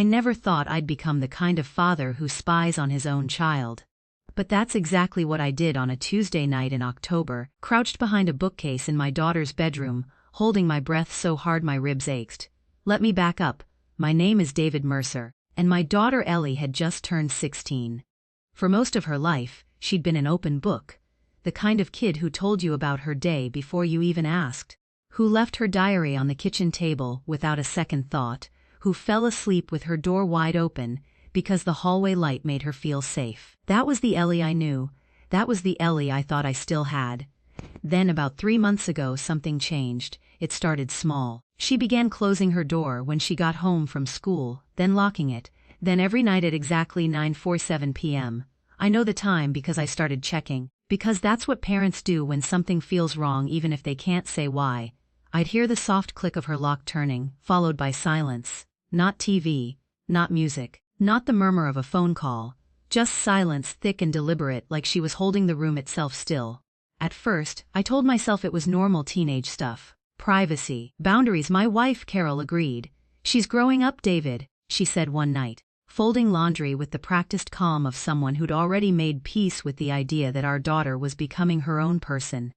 I never thought I'd become the kind of father who spies on his own child. But that's exactly what I did on a Tuesday night in October, crouched behind a bookcase in my daughter's bedroom, holding my breath so hard my ribs ached. Let me back up. My name is David Mercer, and my daughter Ellie had just turned 16. For most of her life, she'd been an open book. The kind of kid who told you about her day before you even asked. Who left her diary on the kitchen table without a second thought. Who fell asleep with her door wide open because the hallway light made her feel safe. That was the Ellie I knew. That was the Ellie I thought I still had. Then about 3 months ago something changed. It started small. She began closing her door when she got home from school, then locking it, then every night at exactly 9:47 p.m. I know the time because I started checking, because that's what parents do when something feels wrong even if they can't say why. I'd hear the soft click of her lock turning, followed by silence. Not TV, not music, not the murmur of a phone call, just silence thick and deliberate like she was holding the room itself still. At first, I told myself it was normal teenage stuff. Privacy, boundaries. My wife, Carol, agreed. She's growing up, David, she said one night, folding laundry with the practiced calm of someone who'd already made peace with the idea that our daughter was becoming her own person.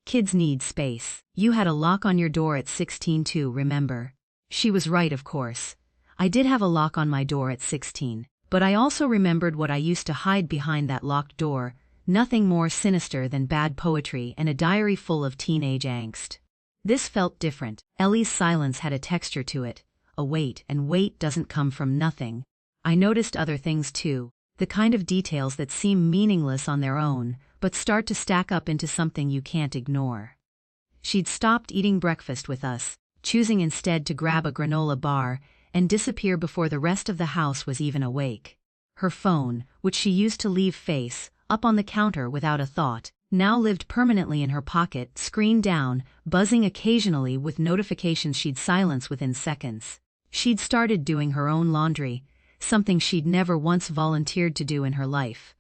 Kids need space. You had a lock on your door at 16 too, remember? She was right, of course. I did have a lock on my door at 16, but I also remembered what I used to hide behind that locked door, nothing more sinister than bad poetry and a diary full of teenage angst. This felt different. Ellie's silence had a texture to it, a weight, and weight doesn't come from nothing. I noticed other things too, the kind of details that seem meaningless on their own, but start to stack up into something you can't ignore. She'd stopped eating breakfast with us, choosing instead to grab a granola bar and disappear before the rest of the house was even awake. Her phone, which she used to leave face up on the counter without a thought, now lived permanently in her pocket, screen down, buzzing occasionally with notifications she'd silence within seconds. She'd started doing her own laundry, something she'd never once volunteered to do in her life.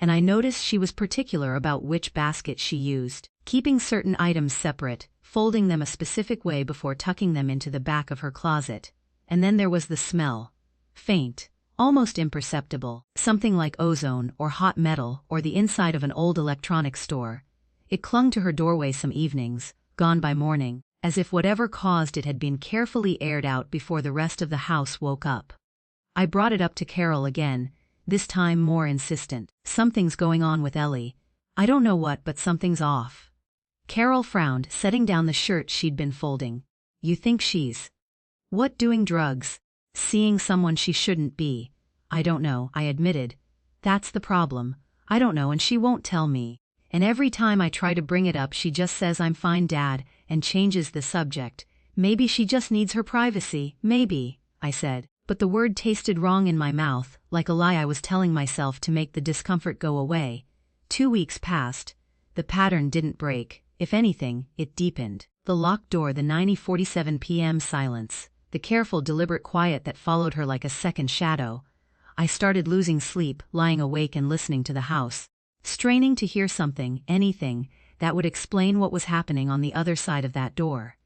And I noticed she was particular about which basket she used, keeping certain items separate, folding them a specific way before tucking them into the back of her closet. And then there was the smell. Faint, almost imperceptible, something like ozone or hot metal or the inside of an old electronics store. It clung to her doorway some evenings, gone by morning, as if whatever caused it had been carefully aired out before the rest of the house woke up. I brought it up to Carol again, this time more insistent. Something's going on with Ellie. I don't know what, but something's off. Carol frowned, setting down the shirt she'd been folding. You think she's... What, doing drugs? Seeing someone she shouldn't be? I don't know, I admitted. That's the problem. I don't know, and she won't tell me. And every time I try to bring it up she just says I'm fine, Dad, and changes the subject. Maybe she just needs her privacy, maybe, I said. But the word tasted wrong in my mouth, like a lie I was telling myself to make the discomfort go away. 2 weeks passed. The pattern didn't break. If anything, it deepened. The locked door, the 9:47 p.m. silence, the careful, deliberate quiet that followed her like a second shadow. I started losing sleep, lying awake and listening to the house, straining to hear something, anything, that would explain what was happening on the other side of that door.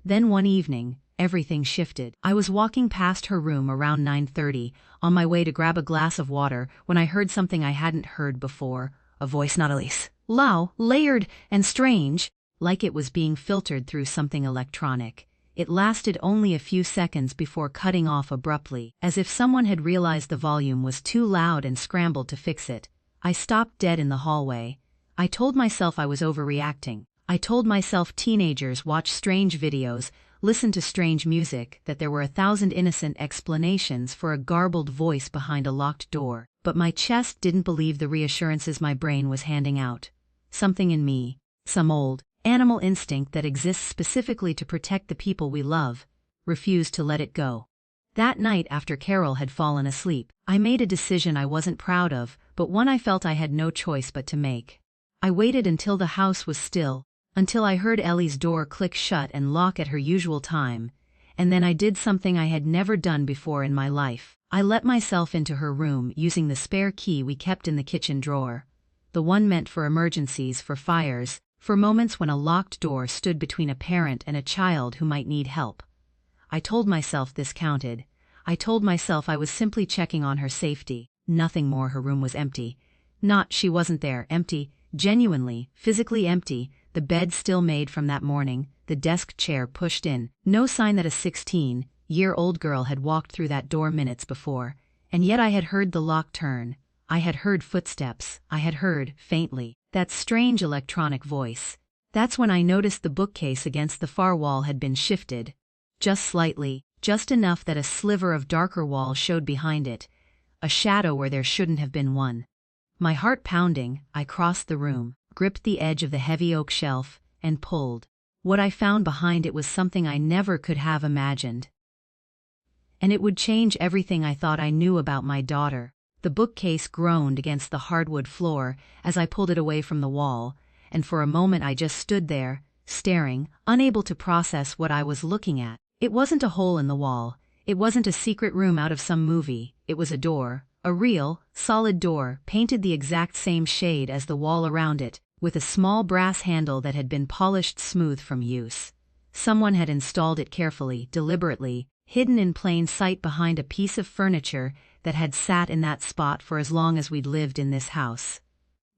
Then one evening, everything shifted. I was walking past her room around 9:30, on my way to grab a glass of water, when I heard something I hadn't heard before. A voice, not Elise. Loud, layered, and strange, like it was being filtered through something electronic. It lasted only a few seconds before cutting off abruptly, as if someone had realized the volume was too loud and scrambled to fix it. I stopped dead in the hallway. I told myself I was overreacting. I told myself teenagers watch strange videos, listen to strange music, that there were 1,000 innocent explanations for a garbled voice behind a locked door. But my chest didn't believe the reassurances my brain was handing out. Something in me, some old, animal instinct that exists specifically to protect the people we love, refused to let it go. That night after Carol had fallen asleep, I made a decision I wasn't proud of, but one I felt I had no choice but to make. I waited until the house was still, until I heard Ellie's door click shut and lock at her usual time, and then I did something I had never done before in my life. I let myself into her room using the spare key we kept in the kitchen drawer, the one meant for emergencies, for fires, for moments when a locked door stood between a parent and a child who might need help. I told myself this counted. I told myself I was simply checking on her safety. Nothing more. Her room was empty. Not she wasn't there, empty, genuinely, physically empty, the bed still made from that morning, the desk chair pushed in. No sign that a 16-year-old girl had walked through that door minutes before, and yet I had heard the lock turn. I had heard footsteps. I had heard, faintly, that strange electronic voice. That's when I noticed the bookcase against the far wall had been shifted. Just slightly, just enough that a sliver of darker wall showed behind it, a shadow where there shouldn't have been one. My heart pounding, I crossed the room, gripped the edge of the heavy oak shelf, and pulled. What I found behind it was something I never could have imagined. And it would change everything I thought I knew about my daughter. The bookcase groaned against the hardwood floor as I pulled it away from the wall, and for a moment I just stood there, staring, unable to process what I was looking at. It wasn't a hole in the wall. It wasn't a secret room out of some movie. It was a door, a real, solid door, painted the exact same shade as the wall around it, with a small brass handle that had been polished smooth from use. Someone had installed it carefully, deliberately, hidden in plain sight behind a piece of furniture that had sat in that spot for as long as we'd lived in this house.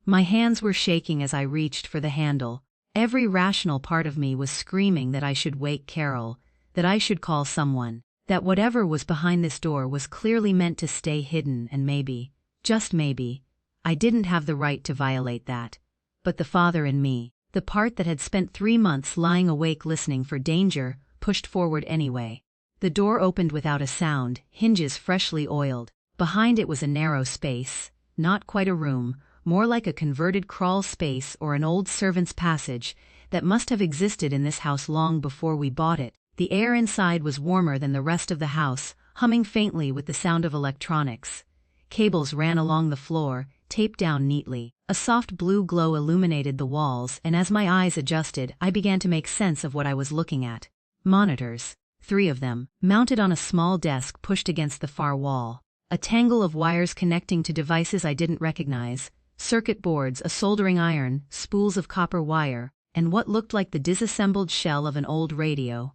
My hands were shaking as I reached for the handle. Every rational part of me was screaming that I should wake Carol, that I should call someone, that whatever was behind this door was clearly meant to stay hidden, and maybe, just maybe, I didn't have the right to violate that. But the father in me, the part that had spent 3 months lying awake listening for danger, pushed forward anyway. The door opened without a sound, hinges freshly oiled. Behind it was a narrow space, not quite a room, more like a converted crawl space or an old servant's passage that must have existed in this house long before we bought it. The air inside was warmer than the rest of the house, humming faintly with the sound of electronics. Cables ran along the floor, taped down neatly. A soft blue glow illuminated the walls, and as my eyes adjusted, I began to make sense of what I was looking at. Monitors, 3 of them, mounted on a small desk pushed against the far wall. A tangle of wires connecting to devices I didn't recognize, circuit boards, a soldering iron, spools of copper wire, and what looked like the disassembled shell of an old radio.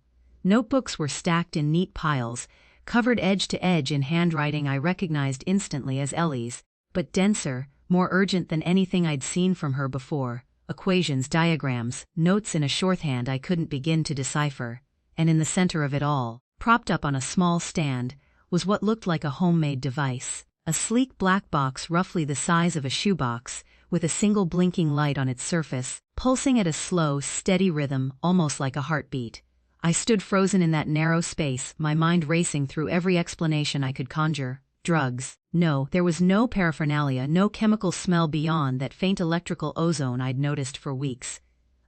Notebooks were stacked in neat piles, covered edge to edge in handwriting I recognized instantly as Ellie's, but denser, more urgent than anything I'd seen from her before. Equations, diagrams, notes in a shorthand I couldn't begin to decipher. And in the center of it all, propped up on a small stand, was what looked like a homemade device. A sleek black box roughly the size of a shoebox, with a single blinking light on its surface, pulsing at a slow, steady rhythm, almost like a heartbeat. I stood frozen in that narrow space, my mind racing through every explanation I could conjure. Drugs. No, there was no paraphernalia, no chemical smell beyond that faint electrical ozone I'd noticed for weeks.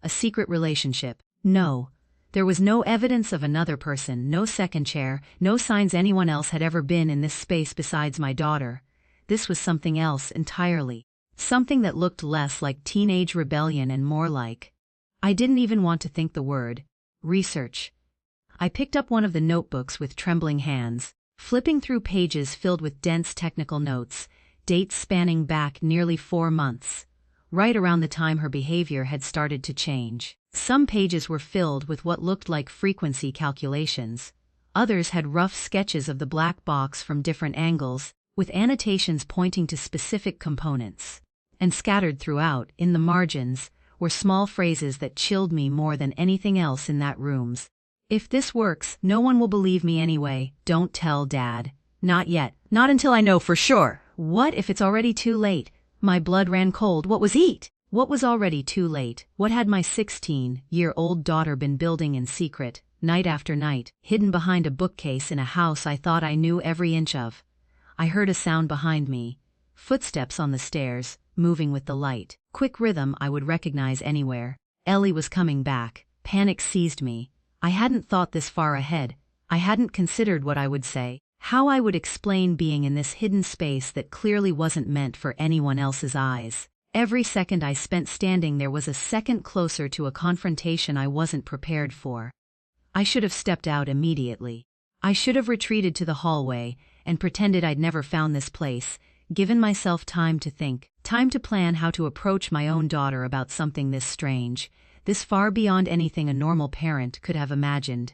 A secret relationship. No. There was no evidence of another person, no second chair, no signs anyone else had ever been in this space besides my daughter. This was something else entirely. Something that looked less like teenage rebellion and more like... I didn't even want to think the word. Research. I picked up one of the notebooks with trembling hands, flipping through pages filled with dense technical notes, dates spanning back nearly 4 months, right around the time her behavior had started to change. Some pages were filled with what looked like frequency calculations. Others had rough sketches of the black box from different angles, with annotations pointing to specific components. And scattered throughout, in the margins, were small phrases that chilled me more than anything else in that room's. If this works, no one will believe me anyway. Don't tell Dad. Not yet. Not until I know for sure. What if it's already too late? My blood ran cold. What was it? What was already too late? What had my 16-year-old daughter been building in secret, night after night, hidden behind a bookcase in a house I thought I knew every inch of? I heard a sound behind me. Footsteps on the stairs, moving with the light. Quick rhythm I would recognize anywhere. Ellie was coming back. Panic seized me. I hadn't thought this far ahead. I hadn't considered what I would say, how I would explain being in this hidden space that clearly wasn't meant for anyone else's eyes. Every second I spent standing there was a second closer to a confrontation I wasn't prepared for. I should have stepped out immediately. I should have retreated to the hallway and pretended I'd never found this place, given myself time to think, time to plan how to approach my own daughter about something this strange, this far beyond anything a normal parent could have imagined.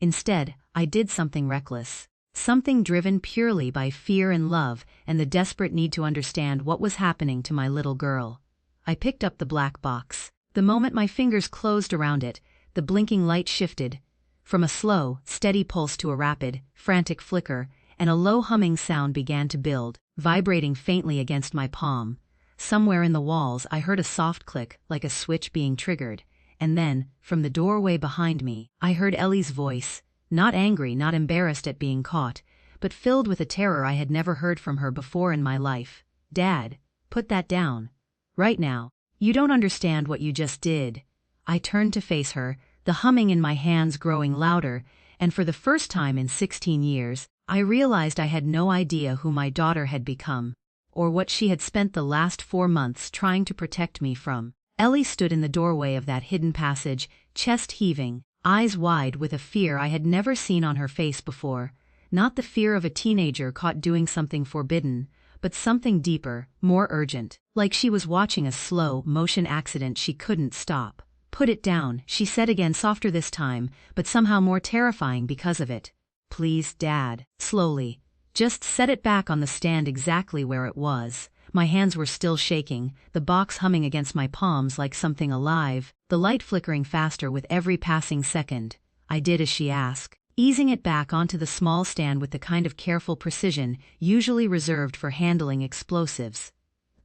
Instead, I did something reckless. something driven purely by fear and love and the desperate need to understand what was happening to my little girl. I picked up the black box. The moment my fingers closed around it, the blinking light shifted from a slow, steady pulse to a rapid, frantic flicker, and a low humming sound began to build, vibrating faintly against my palm. Somewhere in the walls I heard a soft click, like a switch being triggered, and then, from the doorway behind me, I heard Ellie's voice, not angry, not embarrassed at being caught, but filled with a terror I had never heard from her before in my life. "Dad, put that down. Right now. You don't understand what you just did." I turned to face her, the humming in my hands growing louder, and for the first time in 16 years, I realized I had no idea who my daughter had become, or what she had spent the last 4 months trying to protect me from. Ellie stood in the doorway of that hidden passage, chest heaving, eyes wide with a fear I had never seen on her face before. Not the fear of a teenager caught doing something forbidden, but something deeper, more urgent, like she was watching a slow-motion accident she couldn't stop. "Put it down," she said again, softer this time, but somehow more terrifying because of it. "Please, Dad." Slowly. "Just set it back on the stand exactly where it was." My hands were still shaking, the box humming against my palms like something alive, the light flickering faster with every passing second. I did as she asked, easing it back onto the small stand with the kind of careful precision usually reserved for handling explosives.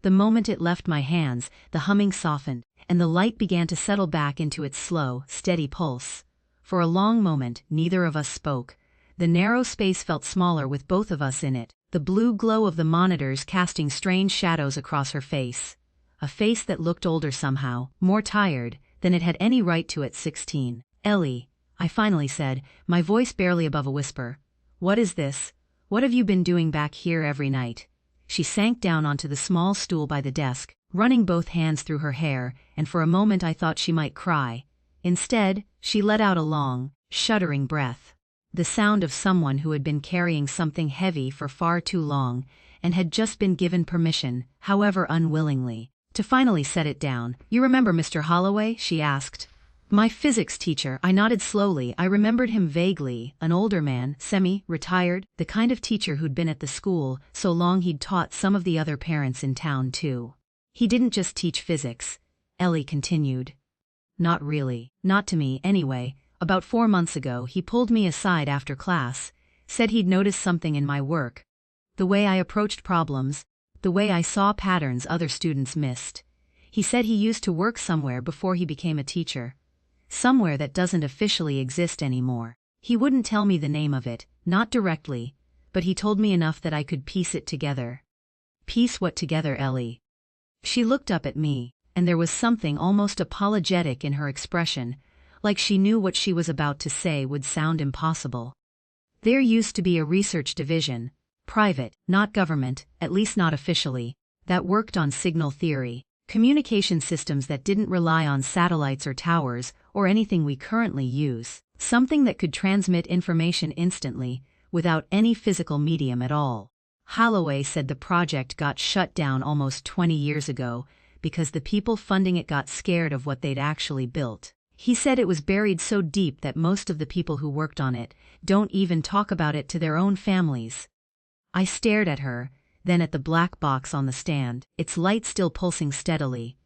The moment it left my hands, the humming softened, and the light began to settle back into its slow, steady pulse. For a long moment, neither of us spoke. The narrow space felt smaller with both of us in it, the blue glow of the monitors casting strange shadows across her face. A face that looked older somehow, more tired, than it had any right to at 16. "Ellie," I finally said, my voice barely above a whisper. "What is this? What have you been doing back here every night?" She sank down onto the small stool by the desk, running both hands through her hair, and for a moment I thought she might cry. Instead, she let out a long, shuddering breath. The sound of someone who had been carrying something heavy for far too long, and had just been given permission, however unwillingly, to finally set it down. "You remember Mr. Holloway?" she asked. "My physics teacher." I nodded slowly. I remembered him vaguely, an older man, semi-retired, the kind of teacher who'd been at the school so long he'd taught some of the other parents in town too. "He didn't just teach physics," Ellie continued. "Not really. Not to me, anyway. About 4 months ago, he pulled me aside after class, said he'd noticed something in my work. The way I approached problems, the way I saw patterns other students missed. He said he used to work somewhere before he became a teacher. Somewhere that doesn't officially exist anymore. He wouldn't tell me the name of it, not directly, but he told me enough that I could piece it together." "Piece what together, Ellie?" She looked up at me, and there was something almost apologetic in her expression, like she knew what she was about to say would sound impossible. "There used to be a research division, private, not government, at least not officially, that worked on signal theory, communication systems that didn't rely on satellites or towers or anything we currently use, something that could transmit information instantly, without any physical medium at all. Holloway said the project got shut down almost 20 years ago because the people funding it got scared of what they'd actually built. He said it was buried so deep that most of the people who worked on it don't even talk about it to their own families." I stared at her, then at the black box on the stand, its light still pulsing steadily.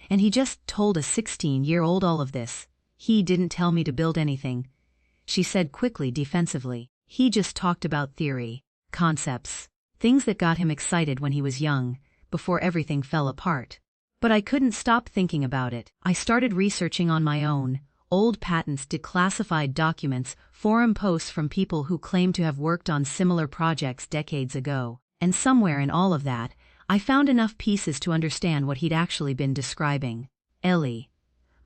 "And he just told a 16-year-old all of this. He didn't tell me to build anything," she said quickly, defensively. "He just talked about theory, concepts, things that got him excited when he was young, before everything fell apart." But I couldn't stop thinking about it. I started researching on my own. Old patents, declassified documents, forum posts from people who claimed to have worked on similar projects decades ago. And somewhere in all of that, I found enough pieces to understand what he'd actually been describing. "Ellie."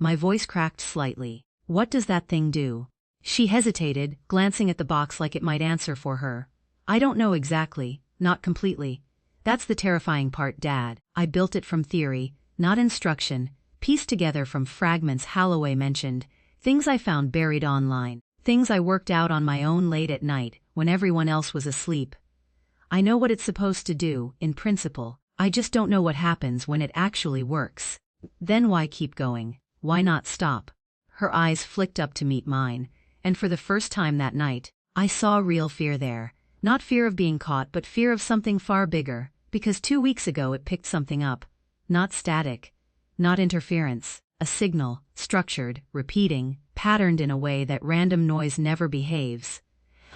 My voice cracked slightly. "What does that thing do?" She hesitated, glancing at the box like it might answer for her. "I don't know exactly, not completely. That's the terrifying part, Dad. I built it from theory, not instruction, pieced together from fragments Holloway mentioned, things I found buried online, things I worked out on my own late at night, when everyone else was asleep. I know what it's supposed to do, in principle. I just don't know what happens when it actually works. Then why keep going? Why not stop?" Her eyes flicked up to meet mine, and for the first time that night, I saw real fear there. Not fear of being caught, but fear of something far bigger, because 2 weeks ago it picked something up. Not static. Not interference. A signal, structured, repeating, patterned in a way that random noise never behaves.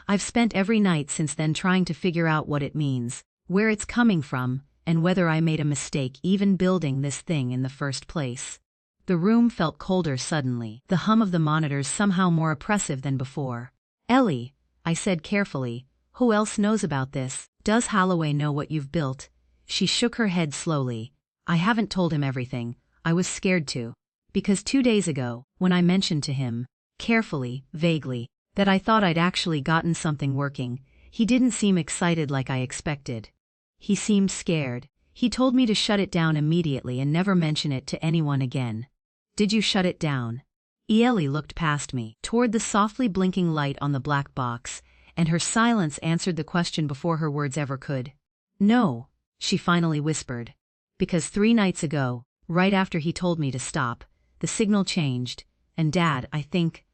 I've spent every night since then trying to figure out what it means, where it's coming from, and whether I made a mistake even building this thing in the first place. The room felt colder suddenly, the hum of the monitors somehow more oppressive than before. "Ellie," I said carefully, "who else knows about this? Does Holloway know what you've built?" She shook her head slowly. "I haven't told him everything. I was scared to. Because 2 days ago, when I mentioned to him, carefully, vaguely, that I thought I'd actually gotten something working, he didn't seem excited like I expected. He seemed scared. He told me to shut it down immediately and never mention it to anyone again." "Did you shut it down?" Ellie looked past me, toward the softly blinking light on the black box, and her silence answered the question before her words ever could. "No," she finally whispered. "Because 3 nights ago, right after he told me to stop, the signal changed, and Dad, I think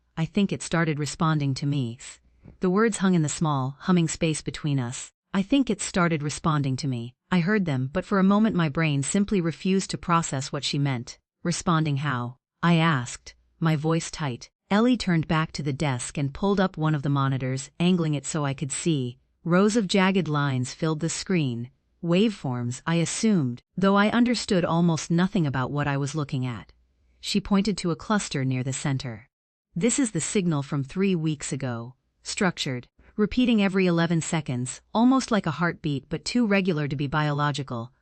it started responding to me." The words hung in the small, humming space between us. "I think it started responding to me." I heard them, but for a moment my brain simply refused to process what she meant. "Responding how?" I asked, my voice tight. Ellie turned back to the desk and pulled up one of the monitors, angling it so I could see. Rows of jagged lines filled the screen. Waveforms, I assumed, though I understood almost nothing about what I was looking at. She pointed to a cluster near the center. "This is the signal from 3 weeks ago. Structured, repeating every 11 seconds, almost like a heartbeat but too regular to be biological.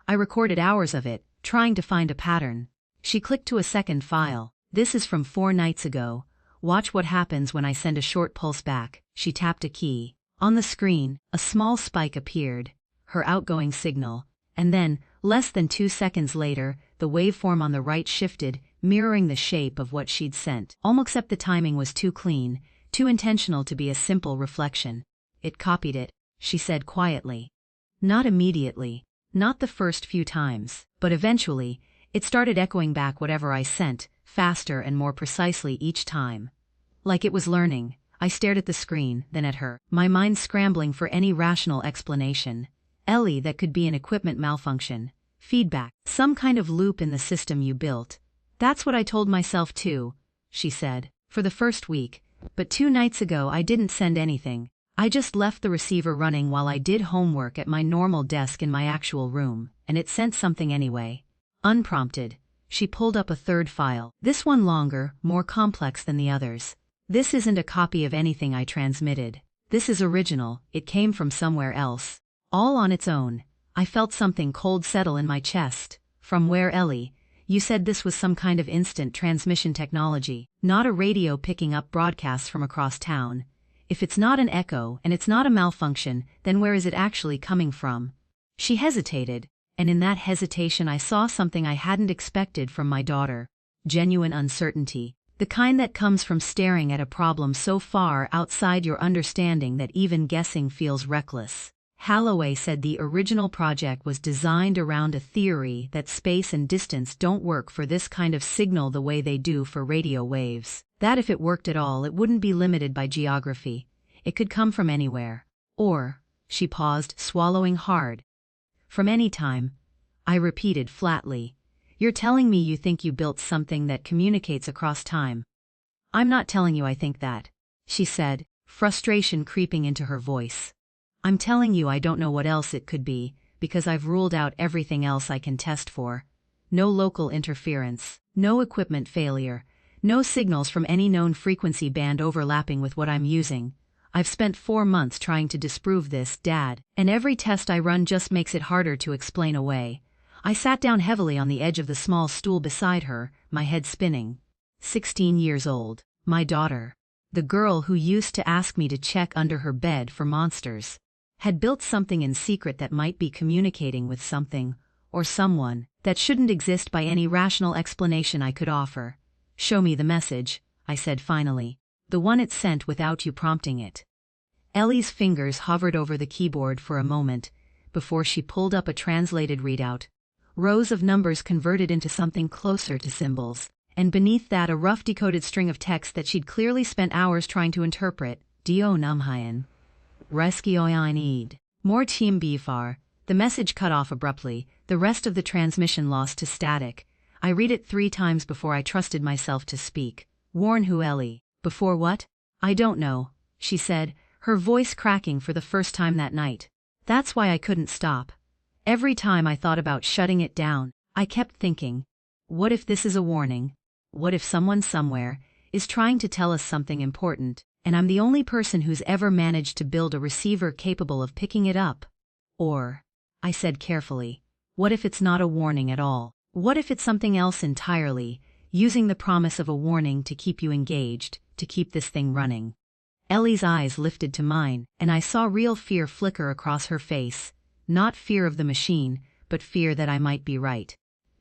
I recorded hours of it, trying to find a pattern." She clicked to a second file. "This is from 4 nights ago. Watch what happens when I send a short pulse back." She tapped a key. On the screen, a small spike appeared, her outgoing signal, and then, less than 2 seconds later, the waveform on the right shifted, mirroring the shape of what she'd sent. Almost except the timing was too clean, too intentional to be a simple reflection. "It copied it," she said quietly. "Not immediately, not the first few times, but eventually, it started echoing back whatever I sent, faster and more precisely each time. Like it was learning." I stared at the screen, then at her, my mind scrambling for any rational explanation. "Ellie, that could be an equipment malfunction. Feedback. Some kind of loop in the system you built." "That's what I told myself too," she said, "for the first week. But 2 nights ago I didn't send anything. I just left the receiver running while I did homework at my normal desk in my actual room, and it sent something anyway." Unprompted, she pulled up a third file. "This one longer, more complex than the others. This isn't a copy of anything I transmitted. This is original, it came from somewhere else. All on its own." I felt something cold settle in my chest. "From where, Ellie? You said this was some kind of instant transmission technology, not a radio picking up broadcasts from across town. If it's not an echo and it's not a malfunction, then where is it actually coming from?" She hesitated, and in that hesitation I saw something I hadn't expected from my daughter. Genuine uncertainty. The kind that comes from staring at a problem so far outside your understanding that even guessing feels reckless. Holloway said the original project was designed around a theory that space and distance don't work for this kind of signal the way they do for radio waves. That if it worked at all, it wouldn't be limited by geography. It could come from anywhere. Or, she paused, swallowing hard. "From any time," I repeated flatly. "You're telling me you think you built something that communicates across time?" "I'm not telling you I think that," she said, frustration creeping into her voice. "I'm telling you I don't know what else it could be, because I've ruled out everything else I can test for. No local interference, no equipment failure, no signals from any known frequency band overlapping with what I'm using. I've spent 4 months trying to disprove this, Dad, and every test I run just makes it harder to explain away." I sat down heavily on the edge of the small stool beside her, my head spinning. 16 years old, my daughter, the girl who used to ask me to check under her bed for monsters, had built something in secret that might be communicating with something, or someone, that shouldn't exist by any rational explanation I could offer. "Show me the message," I said finally. "The one it sent without you prompting it." Ellie's fingers hovered over the keyboard for a moment, before she pulled up a translated readout. Rows of numbers converted into something closer to symbols, and beneath that a rough decoded string of text that she'd clearly spent hours trying to interpret. "Dio Namhayan." Rescue I need. More team BFAR. The message cut off abruptly, the rest of the transmission lost to static. I read it 3 times before I trusted myself to speak. Warn who Ellie? Before what? I don't know, she said, her voice cracking for the first time that night. That's why I couldn't stop. Every time I thought about shutting it down, I kept thinking, what if this is a warning? What if someone somewhere is trying to tell us something important, and I'm the only person who's ever managed to build a receiver capable of picking it up? Or, I said carefully, what if it's not a warning at all? What if it's something else entirely, using the promise of a warning to keep you engaged, to keep this thing running? Ellie's eyes lifted to mine, and I saw real fear flicker across her face. Not fear of the machine, but fear that I might be right.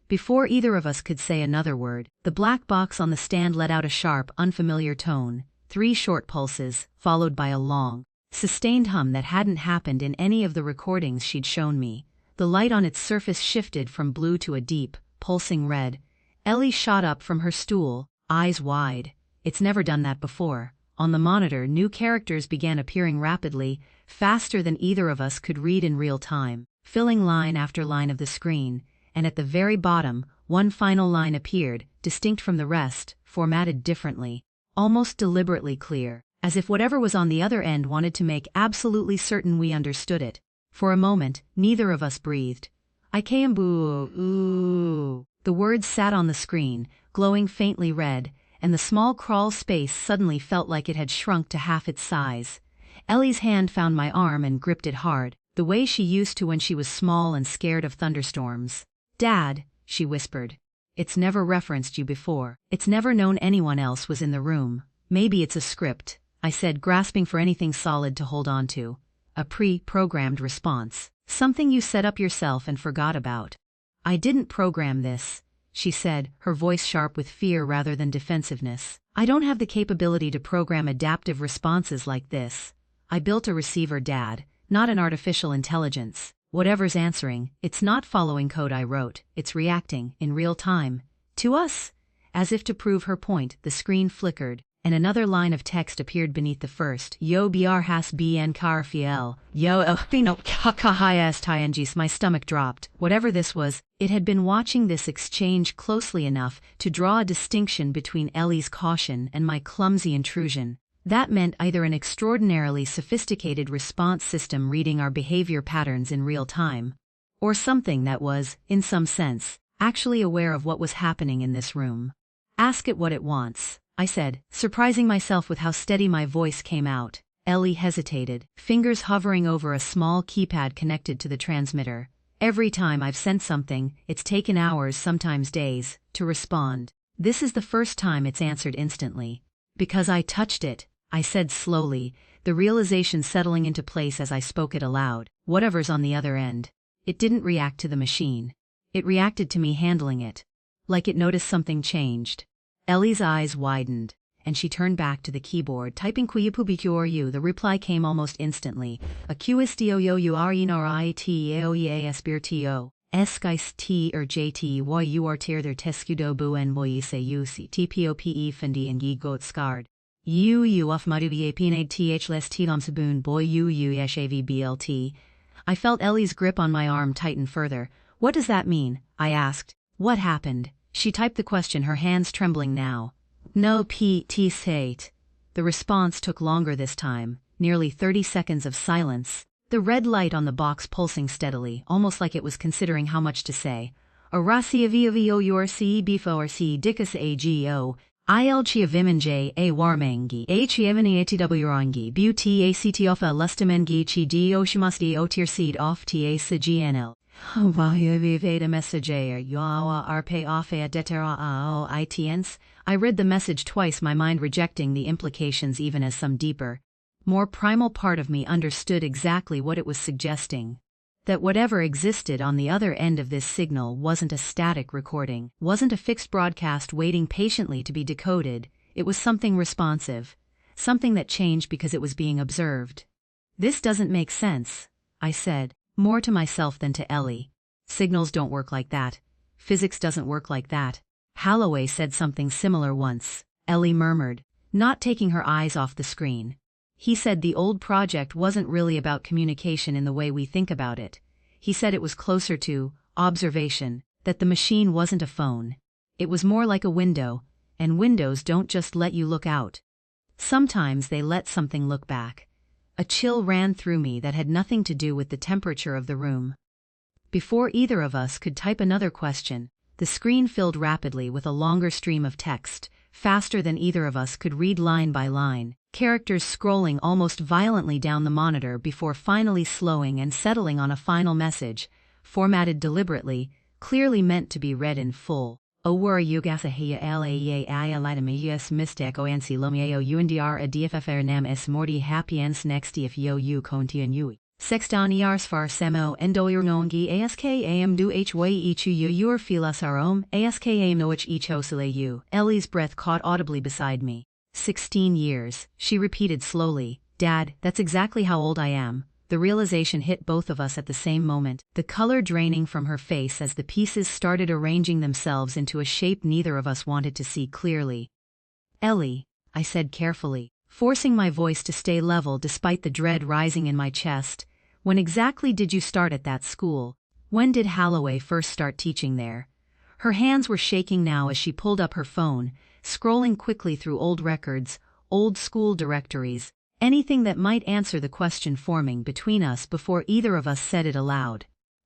Before either of us could say another word, the black box on the stand let out a sharp, unfamiliar tone, 3 short pulses, followed by a long, sustained hum that hadn't happened in any of the recordings she'd shown me. The light on its surface shifted from blue to a deep, pulsing red. Ellie shot up from her stool, eyes wide. It's never done that before. On the monitor, new characters began appearing rapidly, faster than either of us could read in real time, filling line after line of the screen, and at the very bottom, one final line appeared, distinct from the rest, formatted differently, almost deliberately clear, as if whatever was on the other end wanted to make absolutely certain we understood it. For a moment, neither of us breathed. I came boo. The words sat on the screen, glowing faintly red, and the small crawl space suddenly felt like it had shrunk to half its size. Ellie's hand found my arm and gripped it hard, the way she used to when she was small and scared of thunderstorms. Dad, she whispered. It's never referenced you before. It's never known anyone else was in the room. Maybe it's a script, I said, grasping for anything solid to hold on to. A pre-programmed response. Something you set up yourself and forgot about. I didn't program this, she said, her voice sharp with fear rather than defensiveness. I don't have the capability to program adaptive responses like this. I built a receiver, Dad, not an artificial intelligence. Whatever's answering, it's not following code I wrote, it's reacting, in real time, to us. As if to prove her point, the screen flickered, and another line of text appeared beneath the first. Yo br has bn car fiel. Yo elfino kakahayas tiangis. My stomach dropped. Whatever this was, it had been watching this exchange closely enough to draw a distinction between Ellie's caution and my clumsy intrusion. That meant either an extraordinarily sophisticated response system reading our behavior patterns in real time, or something that was, in some sense, actually aware of what was happening in this room. Ask it what it wants, I said, surprising myself with how steady my voice came out. Ellie hesitated, fingers hovering over a small keypad connected to the transmitter. Every time I've sent something, it's taken hours, sometimes days, to respond. This is the first time it's answered instantly. Because I touched it, I said slowly, the realization settling into place as I spoke it aloud. Whatever's on the other end. It didn't react to the machine. It reacted to me handling it. Like it noticed something changed. Ellie's eyes widened, and she turned back to the keyboard, typing Q. The reply came almost instantly. A QSDOYURINRITAOEASBIRTO. Eskis T or JT YUR der teskudo buen moise UC TPOPE fendi and ye goat scarred. UU of Maduvie Pinade TH les Tilomsaboon boy UU Yeshav BLT. I felt Ellie's grip on my arm tighten further. What does that mean? I asked. What happened? She typed the question, her hands trembling now. No PT sate. The response took longer this time, nearly 30 seconds of silence. The red light on the box pulsing steadily, almost like it was considering how much to say. Arasia vio urc before c dicus ago. Ilchia vimenj a warmangi hevani atwrangi beauty act of a lustimengi chi di oshimasti otir seed off ta cgnl. Vaya viveda messager yawa arpe afe detera ao itens. I read the message twice, my mind rejecting the implications even as some deeper, more primal part of me understood exactly what it was suggesting. That whatever existed on the other end of this signal wasn't a static recording, wasn't a fixed broadcast waiting patiently to be decoded. It was something responsive, something that changed because it was being observed. This doesn't make sense, I said, more to myself than to Ellie. Signals don't work like that. Physics doesn't work like that. Holloway said something similar once, Ellie murmured, not taking her eyes off the screen. He said the old project wasn't really about communication in the way we think about it. He said it was closer to observation, that the machine wasn't a phone. It was more like a window, and windows don't just let you look out. Sometimes they let something look back. A chill ran through me that had nothing to do with the temperature of the room. Before either of us could type another question, the screen filled rapidly with a longer stream of text, faster than either of us could read line by line, characters scrolling almost violently down the monitor before finally slowing and settling on a final message, formatted deliberately, clearly meant to be read in full. O were yugasa hiya laia ialitamiyas mistake oansi lomio undr a dffr nam es mordi hapiens next if yo u kontian ui. Sextan ers far semo endoirnongi ask am du hwa ichu ur filas arom ask am noich ichosile u. Ellie's breath caught audibly beside me. 16 years, she repeated slowly. Dad, that's exactly how old I am. The realization hit both of us at the same moment, the color draining from her face as the pieces started arranging themselves into a shape neither of us wanted to see clearly. Ellie, I said carefully, forcing my voice to stay level despite the dread rising in my chest. When exactly did you start at that school? When did Holloway first start teaching there? Her hands were shaking now as she pulled up her phone, scrolling quickly through old records, old school directories, anything that might answer the question forming between us before either of us said it aloud.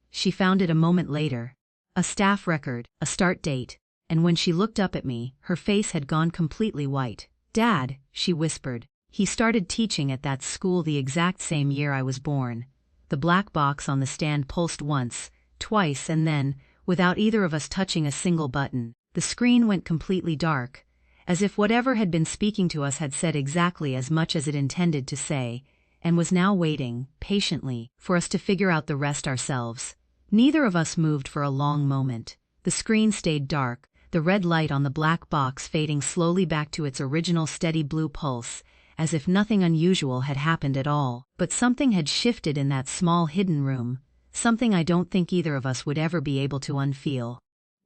She found it a moment later. A staff record, a start date, and when she looked up at me, her face had gone completely white. Dad, she whispered, he started teaching at that school the exact same year I was born. The black box on the stand pulsed once, twice, and then, without either of us touching a single button, the screen went completely dark, as if whatever had been speaking to us had said exactly as much as it intended to say, and was now waiting, patiently, for us to figure out the rest ourselves. Neither of us moved for a long moment. The screen stayed dark, the red light on the black box fading slowly back to its original steady blue pulse, as if nothing unusual had happened at all. But something had shifted in that small hidden room, something I don't think either of us would ever be able to unfeel.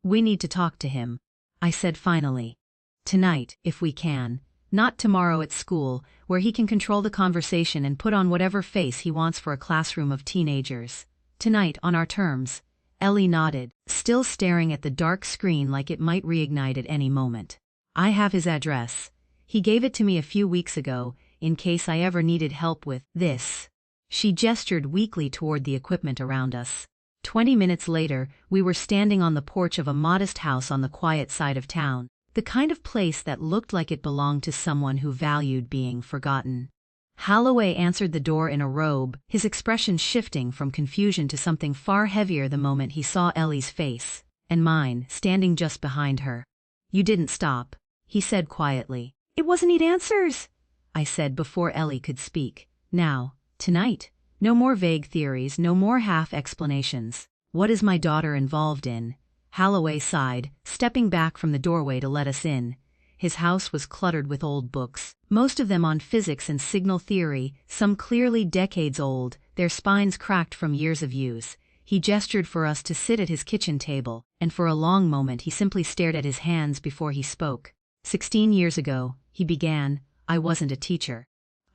We need to talk to him, I said finally. Tonight, if we can. Not tomorrow at school, where he can control the conversation and put on whatever face he wants for a classroom of teenagers. Tonight, on our terms. Ellie nodded, still staring at the dark screen like it might reignite at any moment. I have his address. He gave it to me a few weeks ago, in case I ever needed help with this. She gestured weakly toward the equipment around us. 20 minutes later, we were standing on the porch of a modest house on the quiet side of town. The kind of place that looked like it belonged to someone who valued being forgotten. Holloway answered the door in a robe, his expression shifting from confusion to something far heavier the moment he saw Ellie's face, and mine, standing just behind her. You didn't stop, he said quietly. It wasn't need answers, I said before Ellie could speak. Now, tonight, no more vague theories, no more half explanations. What is my daughter involved in? Holloway sighed, stepping back from the doorway to let us in. His house was cluttered with old books, most of them on physics and signal theory, some clearly decades old, their spines cracked from years of use. He gestured for us to sit at his kitchen table, and for a long moment he simply stared at his hands before he spoke. 16 years ago, he began, I wasn't a teacher.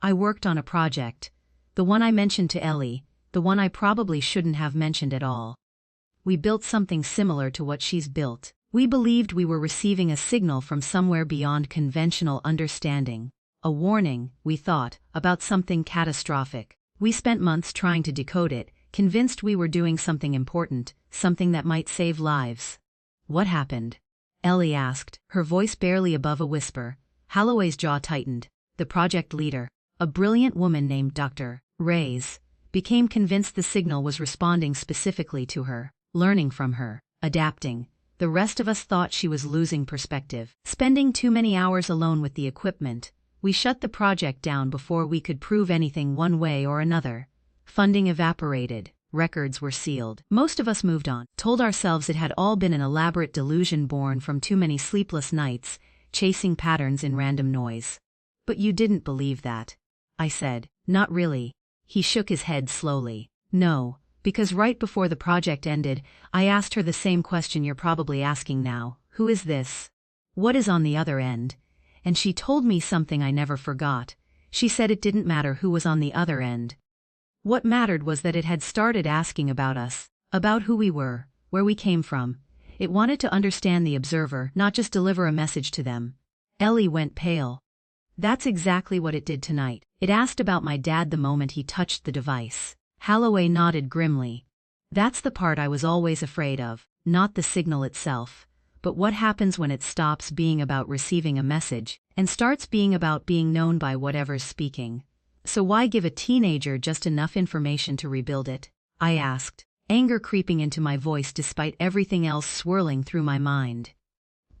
I worked on a project. The one I mentioned to Ellie, the one I probably shouldn't have mentioned at all. We built something similar to what she's built. We believed we were receiving a signal from somewhere beyond conventional understanding. A warning, we thought, about something catastrophic. We spent months trying to decode it, convinced we were doing something important, something that might save lives. What happened? Ellie asked, her voice barely above a whisper. Holloway's jaw tightened. The project leader, a brilliant woman named Dr. Reyes, became convinced the signal was responding specifically to her. Learning from her, adapting. The rest of us thought she was losing perspective, spending too many hours alone with the equipment. We shut the project down before we could prove anything one way or another. Funding evaporated, records were sealed. Most of us moved on, told ourselves it had all been an elaborate delusion born from too many sleepless nights, chasing patterns in random noise. But you didn't believe that, I said. Not really. He shook his head slowly. No. Because right before the project ended, I asked her the same question you're probably asking now. Who is this? What is on the other end? And she told me something I never forgot. She said it didn't matter who was on the other end. What mattered was that it had started asking about us, about who we were, where we came from. It wanted to understand the observer, not just deliver a message to them. Ellie went pale. That's exactly what it did tonight. It asked about my dad the moment he touched the device. Holloway nodded grimly. That's the part I was always afraid of, not the signal itself, but what happens when it stops being about receiving a message and starts being about being known by whatever's speaking. So why give a teenager just enough information to rebuild it? I asked, anger creeping into my voice despite everything else swirling through my mind.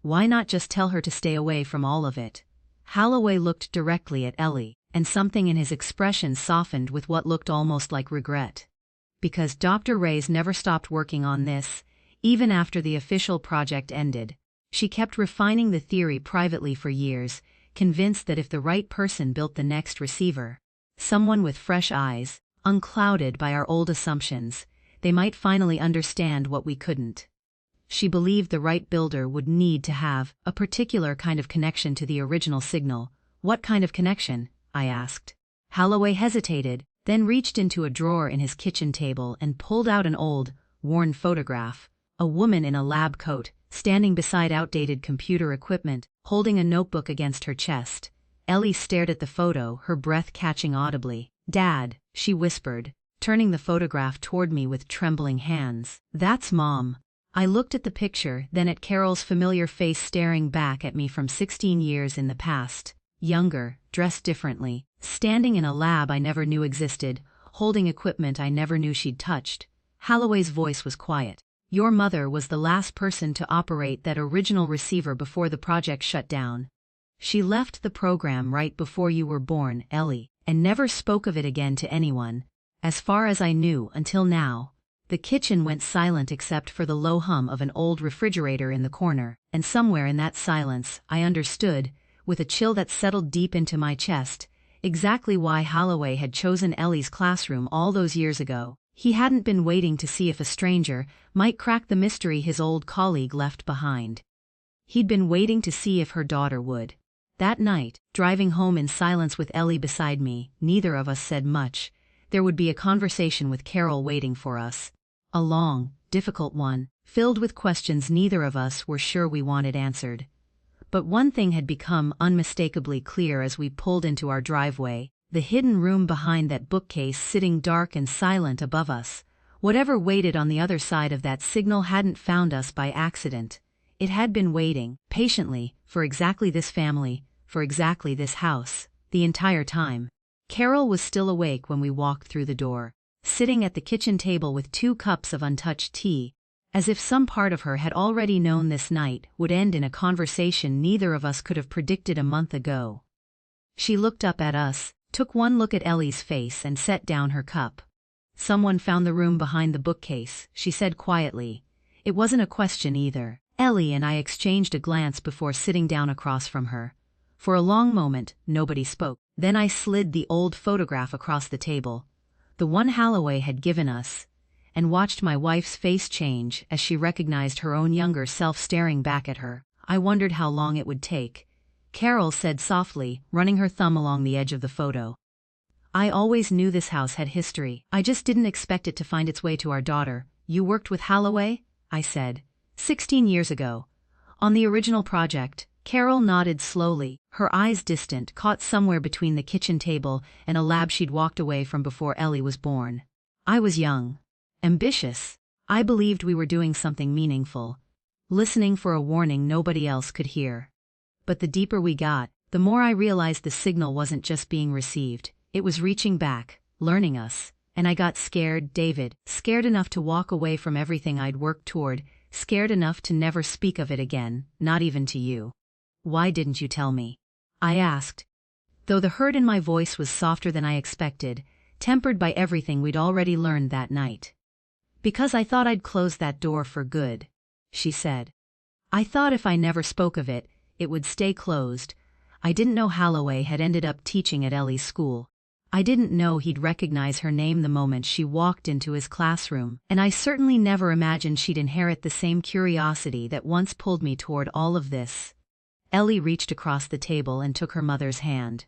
Why not just tell her to stay away from all of it? Holloway looked directly at Ellie, and something in his expression softened with what looked almost like regret. Because Dr. Reyes never stopped working on this, even after the official project ended. She kept refining the theory privately for years, convinced that if the right person built the next receiver, someone with fresh eyes, unclouded by our old assumptions, they might finally understand what we couldn't. She believed the right builder would need to have a particular kind of connection to the original signal. What kind of connection? I asked. Holloway hesitated, then reached into a drawer in his kitchen table and pulled out an old, worn photograph. A woman in a lab coat, standing beside outdated computer equipment, holding a notebook against her chest. Ellie stared at the photo, her breath catching audibly. "Dad," she whispered, turning the photograph toward me with trembling hands. "That's Mom." I looked at the picture, then at Carol's familiar face staring back at me from 16 years in the past. Younger, dressed differently, standing in a lab I never knew existed, holding equipment I never knew she'd touched. Holloway's voice was quiet. "Your mother was the last person to operate that original receiver before the project shut down. She left the program right before you were born, Ellie, and never spoke of it again to anyone, as far as I knew until now." The kitchen went silent except for the low hum of an old refrigerator in the corner, and somewhere in that silence, I understood, with a chill that settled deep into my chest, exactly why Holloway had chosen Ellie's classroom all those years ago. He hadn't been waiting to see if a stranger might crack the mystery his old colleague left behind. He'd been waiting to see if her daughter would. That night, driving home in silence with Ellie beside me, neither of us said much. There would be a conversation with Carol waiting for us. A long, difficult one, filled with questions neither of us were sure we wanted answered. But one thing had become unmistakably clear as we pulled into our driveway: the hidden room behind that bookcase sitting dark and silent above us. Whatever waited on the other side of that signal hadn't found us by accident. It had been waiting, patiently, for exactly this family, for exactly this house, the entire time. Carol was still awake when we walked through the door, sitting at the kitchen table with 2 cups of untouched tea, as if some part of her had already known this night would end in a conversation neither of us could have predicted a month ago. She looked up at us, took one look at Ellie's face and set down her cup. "Someone found the room behind the bookcase," she said quietly. It wasn't a question either. Ellie and I exchanged a glance before sitting down across from her. For a long moment, nobody spoke. Then I slid the old photograph across the table, the one Holloway had given us, and watched my wife's face change as she recognized her own younger self staring back at her. I wondered how long it would take. Carol said softly, running her thumb along the edge of the photo. "I always knew this house had history. I just didn't expect it to find its way to our daughter." "You worked with Holloway?" I said. 16 years ago. On the original project." Carol nodded slowly, her eyes distant, caught somewhere between the kitchen table and a lab she'd walked away from before Ellie was born. "I was young. Ambitious. I believed we were doing something meaningful. Listening for a warning nobody else could hear. But the deeper we got, the more I realized the signal wasn't just being received. It was reaching back, learning us. And I got scared, David, scared enough to walk away from everything I'd worked toward, scared enough to never speak of it again, not even to you." "Why didn't you tell me?" I asked, though the hurt in my voice was softer than I expected, tempered by everything we'd already learned that night. "Because I thought I'd close that door for good," she said. "I thought if I never spoke of it, it would stay closed. I didn't know Holloway had ended up teaching at Ellie's school. I didn't know he'd recognize her name the moment she walked into his classroom, and I certainly never imagined she'd inherit the same curiosity that once pulled me toward all of this." Ellie reached across the table and took her mother's hand.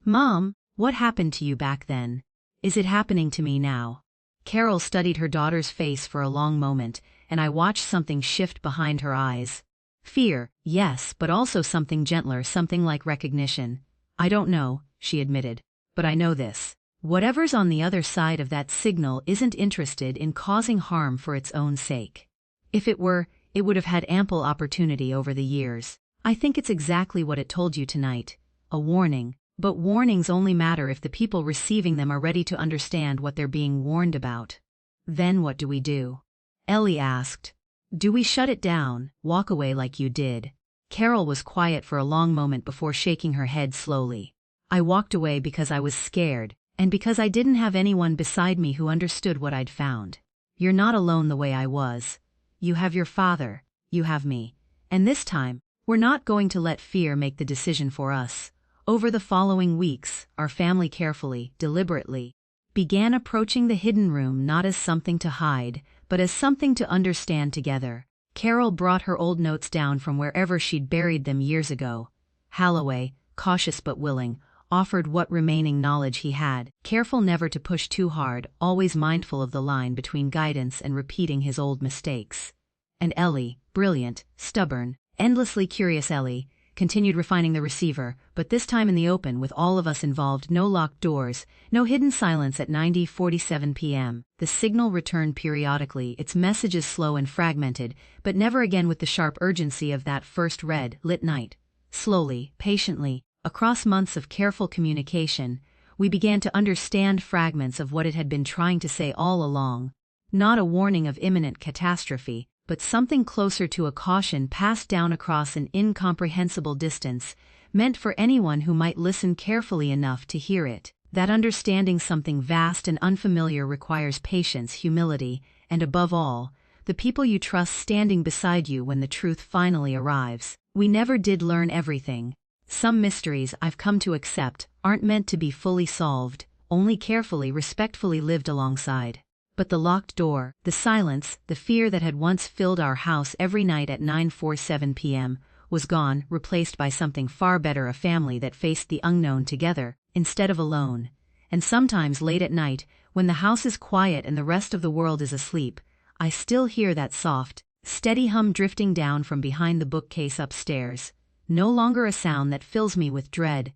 "Mom, What happened to you back then? Is it happening to me now? Carol studied her daughter's face for a long moment, and I watched something shift behind her eyes. Fear, yes, but also something gentler, something like recognition. I don't know, she admitted. But I know this. Whatever's on the other side of that signal isn't interested in causing harm for its own sake. If it were, it would have had ample opportunity over the years. I think it's exactly what it told you tonight. A warning. But warnings only matter if the people receiving them are ready to understand what they're being warned about. Then what do we do? Ellie asked. Do we shut it down, walk away like you did? Carol was quiet for a long moment before shaking her head slowly. I walked away because I was scared, and because I didn't have anyone beside me who understood what I'd found. You're not alone the way I was. You have your father, you have me. And this time, we're not going to let fear make the decision for us. Over the following weeks, our family carefully, deliberately, began approaching the hidden room not as something to hide, but as something to understand together. Carol brought her old notes down from wherever she'd buried them years ago. Holloway, cautious but willing, offered what remaining knowledge he had, careful never to push too hard, always mindful of the line between guidance and repeating his old mistakes. And Ellie, brilliant, stubborn, endlessly curious Ellie, continued refining the receiver, but this time in the open with all of us involved, no locked doors, no hidden silence at 90:47 p.m. The signal returned periodically, its messages slow and fragmented, but never again with the sharp urgency of that first red, lit night. Slowly, patiently, across months of careful communication, we began to understand fragments of what it had been trying to say all along. Not a warning of imminent catastrophe, but something closer to a caution passed down across an incomprehensible distance, meant for anyone who might listen carefully enough to hear it. That understanding something vast and unfamiliar requires patience, humility, and above all, the people you trust standing beside you when the truth finally arrives. We never did learn everything. Some mysteries, I've come to accept, aren't meant to be fully solved, only carefully, respectfully lived alongside. But the locked door, the silence, the fear that had once filled our house every night at 9:47 p.m. was gone, replaced by something far better, a family that faced the unknown together, instead of alone. And sometimes late at night, when the house is quiet and the rest of the world is asleep, I still hear that soft, steady hum drifting down from behind the bookcase upstairs. No longer a sound that fills me with dread,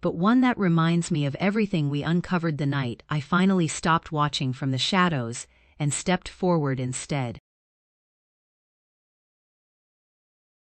but one that reminds me of everything we uncovered the night I finally stopped watching from the shadows and stepped forward instead.